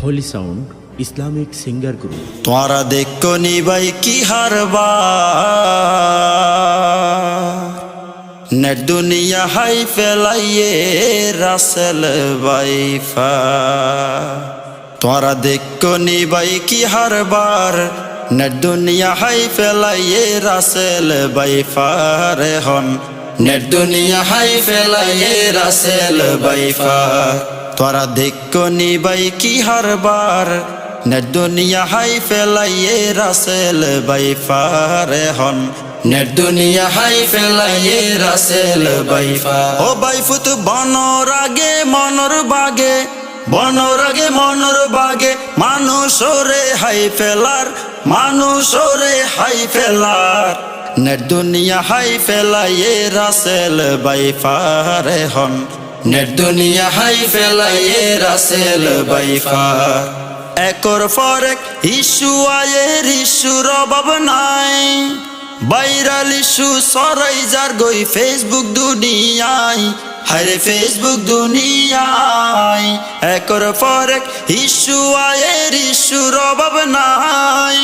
Holi sound Islamic singer group. তোরা দেখো নি ভাই কি হারবা নেট দুনিয়া হাই ফেলাইয়ে রাসেল বাইফা। তোরা দেখো নি ভাই কি হারবার নেট দুনিয়া হাই ফেলাইয়ে রাসেল বাইফা রে হন নেট দুনিয়া হাই ফেলাইয়ে রাসেল বাইফা। তোরা দেখো নি ভাই কি হারবার নেট দুনিয়া হাই ফেলাইয়ে রাসেল বাইফা রে হন নেট দুনিয়া হাই ফেলাইয়ে রাসেল বাইফা। ও বাইফুত বনর আগে মনর বাগে বনর আগে মনর বাগে মানুষরে হাই ফেলার মানুষরে হাই ফেলার নেট দুনিয়া হাই ফেলাইয়ে রাসেল বাইফা রে হন নেট দুনিয়া হাই ফেলাইয়ে রাসেল বাইফা। একর ফরেক ইস্যু আয়ের ইস্যুর অভাব নাই ভাইরাল ইস্যু সরাই যার গই ফেসবুক দুনিয়ায় হায়রে ফেসবুক দুনিয়ায়। একর ফরেক ইস্যু আয়ের ইস্যুর অভাব নাই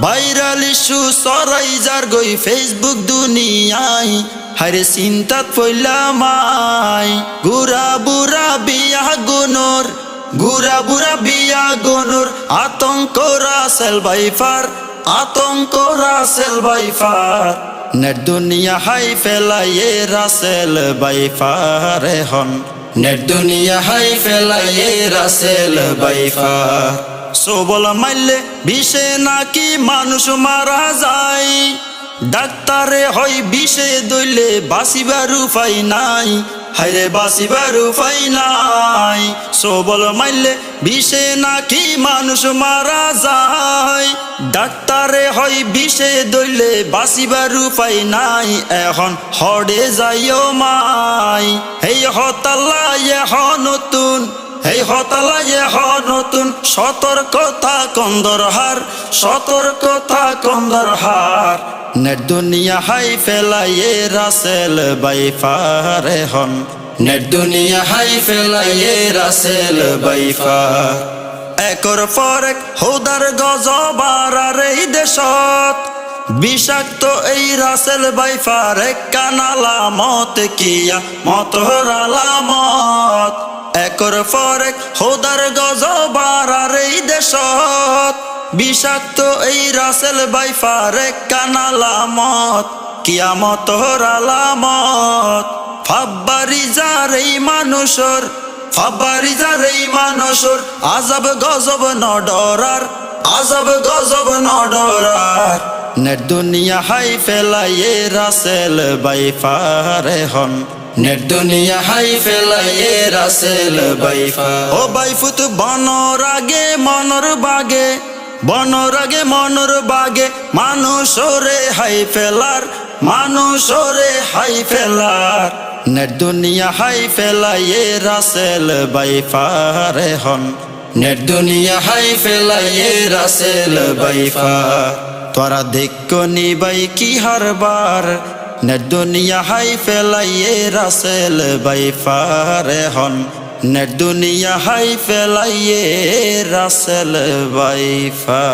ভাইরাল ইস্যু সরাই যার গই ফেসবুক দুনিয়ায় হায়রে চিন্তাত পইলামাই গুরা বুড়া বিয়া গুনর গুরা বুড়া বিয়া গুনুর আতঙ্ক রাসেল বাইফার আতঙ্ক রাসেল বাইফার নেট দুনিয়া হাই ফেলাইয়ে রাসেল বাইফা রে হন নেট দুনিয়া হাই ফেলাইয়ে রাসেল বাইফা। সবল মাইলে বিষে নাকি মানুষ মারা যায় ডাক্তারে হয় বিষে দইলে বাঁচিবার উপায় নাই হায়রে বাঁচিবার উপায় নাই। সবল মাইলে বিষে নাকি মানুষ মারা যায় ডাক্তারে হয় বিষে দইলে বাঁচিবার উপায় নাই। এখন হড়ে যাইও মাই এই হতাল্লা এখন নতুন এই হতালা এখন নতুন সতর্কতা কন্দর হার সতর্কতা কন্দর হার নেট দুনিয়া হাই ফেলাইয়ে রাসেল বাইফা রে হন নেট দুনিয়া হাই ফেলাইয়ে রাসেল বাইফা। একর ফরেক হৌদার গজবার আর এই দেশত বিষাক্ত এই রাসেল বাইফার কানালামত কিয়া মতর আলামত। একর ফরেক হৌদার গজবার আর এই দেশত বিষাক্ত এই রাসেল বাইফার কানালামত কিয়ামতর আলামত। ফাব্বারি যার এই মানুষর ফাব্বারি যার এই মানুষর আজব গজব নডরার আজব গজব নডরার নেট দুনিয়া হাই ফেলাইয়ে রাসেল বাইফা রে হন নেট দুনিয়া হাই ফেলাইয়ে রাসেল বাইফা। ও বাইফুত বনর আগে মনর বাগে বনর আগে মনর বাগে মানুষরে হাই ফেলার মানুষরে হাই ফেলার নেট দুনিয়া হাই ফেলাইয়ে রাসেল বাইফা রে হন নেট দুনিয়া হাই ফেলাইয়ে রাসেল বাইফা। তোরা দেখো নি ভাই কি হারবার নেট দুনিয়া হাই ফেলাইয়ে রাসেল বাইফা রে হন নেট দুনিয়া হাই ফেলাইয়ে রাসেল বাইফা।